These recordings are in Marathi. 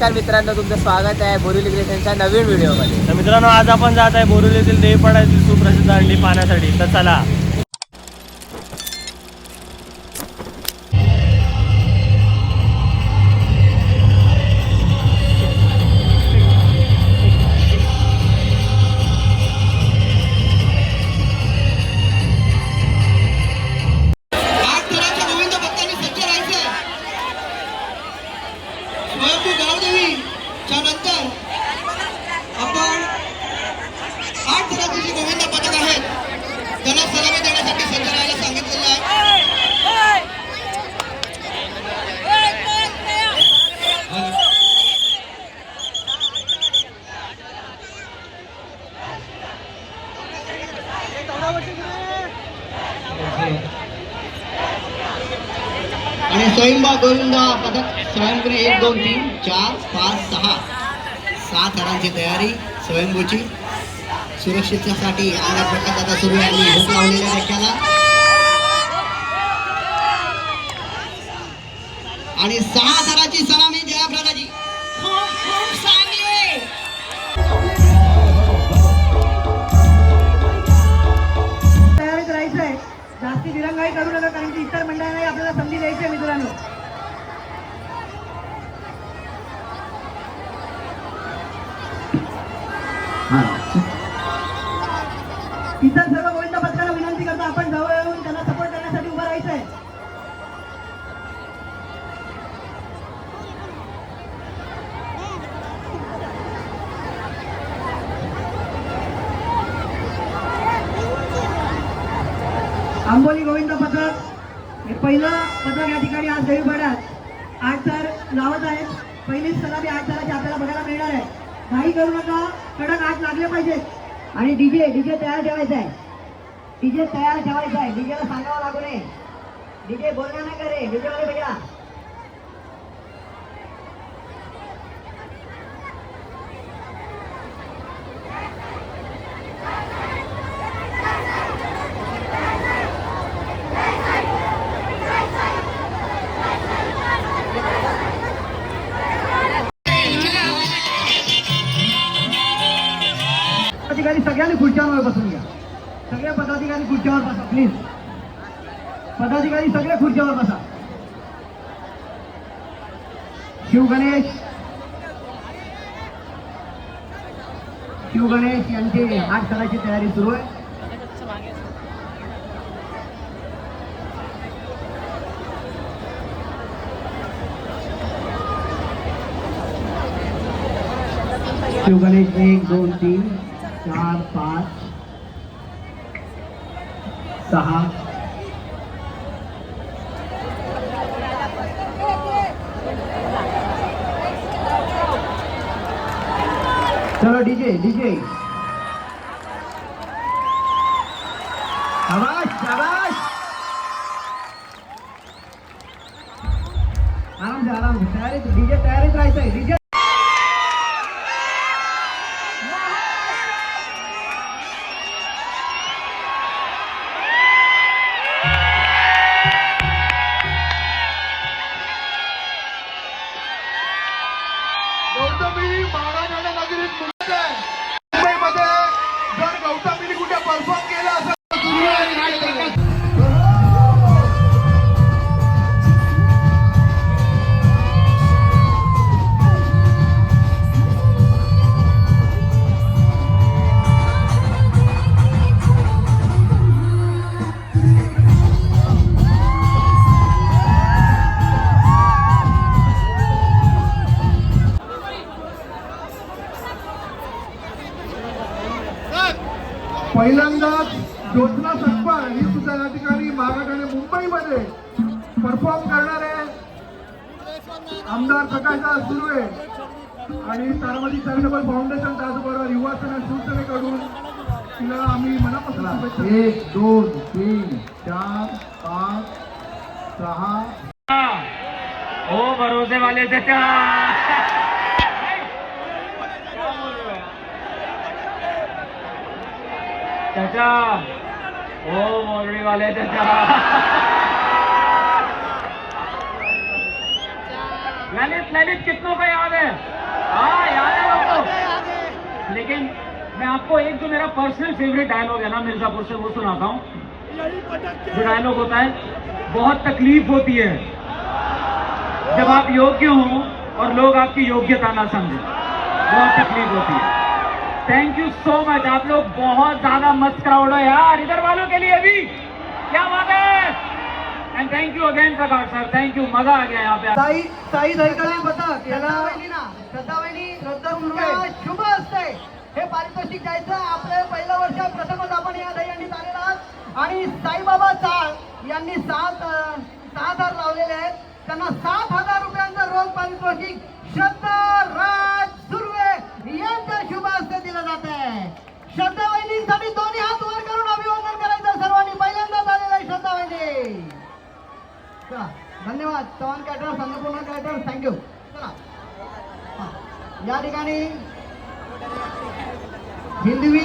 नमस्कार मित्रांनो, तुमचं स्वागत आहे बोरिवली क्रिएशनच्या नवीन व्हिडिओमध्ये. तर मित्रांनो, आज आपण जात आहे बोरिवलीतील देवीपाडा येथील सुप्रसिद्ध अंडी पाहण्यासाठी. तर चला. आणि स्वयंभा गोविंदा पदक स्वयंभूने 1 2 3 4 5 6 7 थरांची तयारी स्वयंभूची सुरक्षिततेसाठी अंगात प्रकाश आता सुरू आहे आणि हुक लावलेल्या रेख्याला आणि 6 थराची सलामी जयप्रदाची खूप खूप चांगली तयारीत राहायचंय. जास्ती दिरंगाई करू नका, कारण की इतर मंडळांनाही आपल्याला संधी द्यायची आहे मित्रांनो. इतर सर्व गोविंद पथकाला विनंती करतो, आपण जवळ येऊन त्यांना सपोर्ट करण्यासाठी उभं राहायचंय. आंबोली गोविंद पथक हे पहिलं पथक या ठिकाणी आज देवीपाड्यात 8 थर लावत आहेत. पहिलीच सलामी 8 थराची आपल्याला बघायला मिळणार आहे. काही करू नका, कडक 8 लागले पाहिजेत. आणि डीजे तयार ठेवायचा आहे. डीजे तयार ठेवायचा आहे. डीजेला सांगावं लागू नये. डीजे बोलना नाही करे. डीजे वाले भैया पदाधिकारी सगळ्यांनी खुर्च्यांवर बसून घ्या. सगळे पदाधिकारी खुर्च्यांवर बसा प्लीज. पदाधिकारी सगळे खुर्च्यांवर बसा. शिव गणेश यांची 8 थराची तयारी सुरू आहे. शिव गणेश 1 2 3 4 5 6 चलो डीजे शाबाश आराम से तयारीत डीजे तयारीत राहायचंय. डीजे गौतमी महाराजांना नगरीत मुंबईमध्ये जर गौतमीने कुठे परफॉर्म केलं असं पहिल्यांदाच ज्योत्ना सकपाळ ही सुद्धा या ठिकाणी महाराष्ट्राने मुंबईमध्ये परफॉर्म करणारे आमदार प्रकाश सुरू आहे. आणि सार्वजनिक चॅरिटेबल फाउंडेशन त्याचबरोबर युवा सेना शिवसेनेकडून तिला आम्ही मनापासून 1 2 3 4 5 6 ओ भरोसे वाले चाचा. चाचा ओ मोरडी वाले चाचा. ललित कितनों को याद है? हाँ याद है आपको। लेकिन मैं आपको एक जो मेरा पर्सनल फेवरेट डायलॉग है ना मिर्जापुर से वो सुनाता हूँ। जो डायलॉग होता है, बहुत तकलीफ होती है जब आप योग्य हों और लोग आपकी योग्यता ना समझें, बहुत तकलीफ होती है। थैंक यू सो मच, आप लोग बहुत ज्यादा मस्त क्राउड हो यार, इधर वालों के लिए भी क्या बात है। End thank you again Prakash sir, thank you, मजा आ गया यहाँ पे। साई दहीकाली पथक याला श्रद्धा शुभ असते हे पारितोषिक द्यायचं. आपलं पहिलं वर्ष प्रथमच आपण या दहीहंडीत आलेला आहात आणि साईबाबा चाळ यांनी 6,000 लावलेले आहेत. त्यांना 7,000 रुपयांचं रोख पारितोषिक श्रद्धा राज सुर्वे यांच्या शुभ हस्ते दिलं जात आहे. श्रद्धा वहिनींसाठी दोन्ही हात वर करून अभिवादन करायचं सर्वांनी. पहिल्यांदाच आलेला आहे श्रद्धा वहिनी. चला धन्यवाद. चव्हाण कॅटर, संपूर्ण कॅटर, थँक्यू. चला या ठिकाणी हिंदवी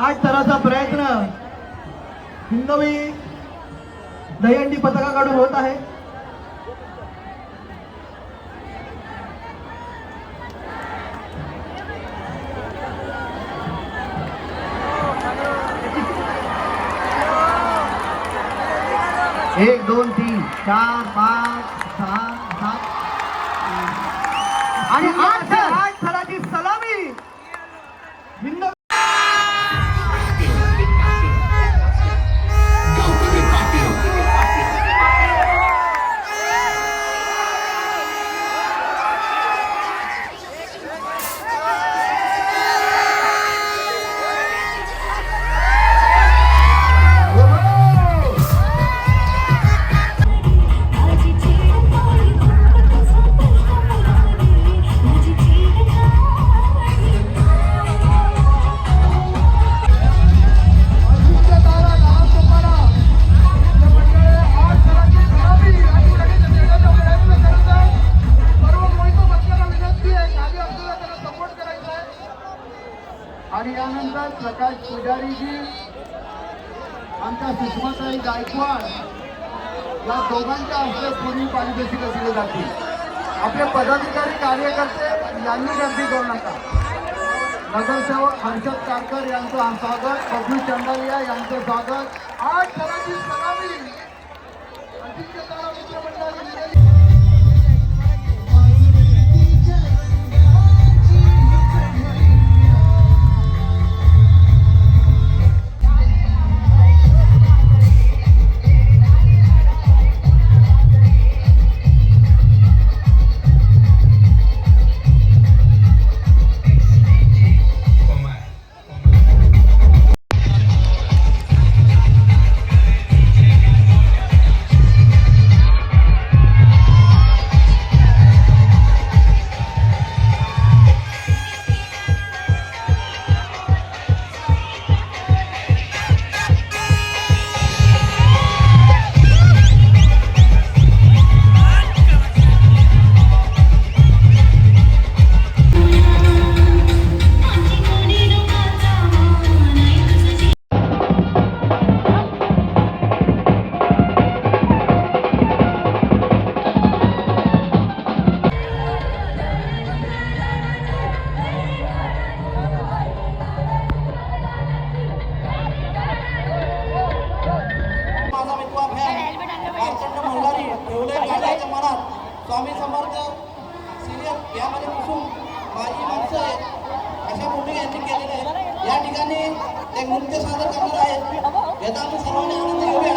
8 थराचा प्रयत्न हिंदवी दहीहंडी पथकाकडून होत आहे. एक 2 3 4 5 6 7 आणि 8 थराची सलामी हिंद. आणि यानंतर प्रकाश पुजारीजी, आमच्या सुषमाताई गायकवाड या दोघांच्या हस्ते पूर्वी पारितोषिक दिले जातील. आपले पदाधिकारी कार्यकर्ते यांनी गर्दी करू नका. नगरसेवक हर्षद कारकर यांचं स्वागत, बबलू चंदालिया यांचं स्वागत. 8 थराची सलामी अजिंक्य तारा मित्रमंडळाने दिलेली. स्वामी समर्थ सिरियल यामध्ये बसून माझी माणसं आहेत अशा मोठे यांनी केलेले आहेत. या ठिकाणी ते नृत्य सादर करणार आहेत. याचा आपण सर्वांनी आनंद घेऊया.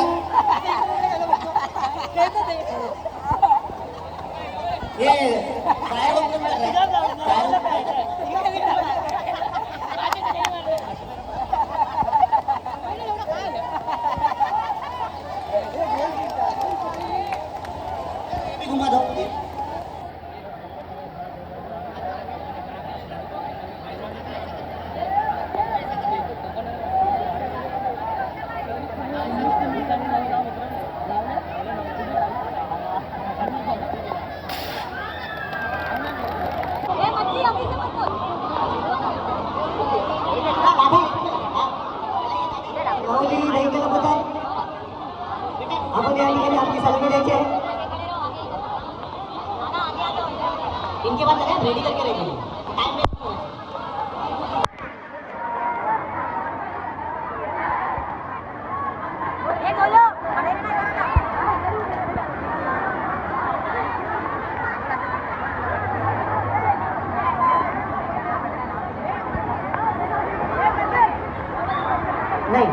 नाही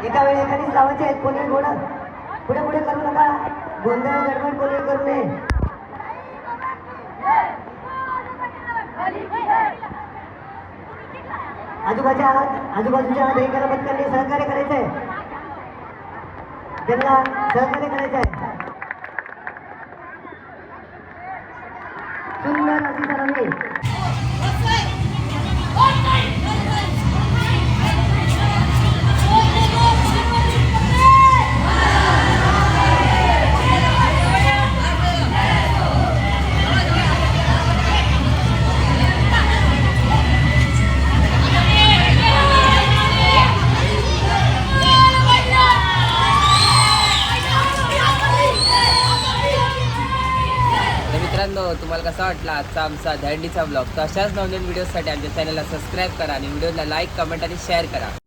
एका वेळी एखादीच लावायची आहेत. कोणी घोडा पुढे पुढे करू नका. गोंधळ गडबड कोणी करू नये. आजूबाजूच्या एकाला पथकांनी सहकार्य करायचंय. त्यांना सहकार्य करायचंय. सुंदर अशी सलामी. तर मित्रांनो, तुम्हाला कसा वाटला आजचा आमचा दहंडीचा ब्लॉग? तर अशाच नवनवीन व्हिडिओसाठी आमच्या चॅनलला सबस्क्राईब करा आणि व्हिडिओला लाईक, कमेंट आणि शेअर करा.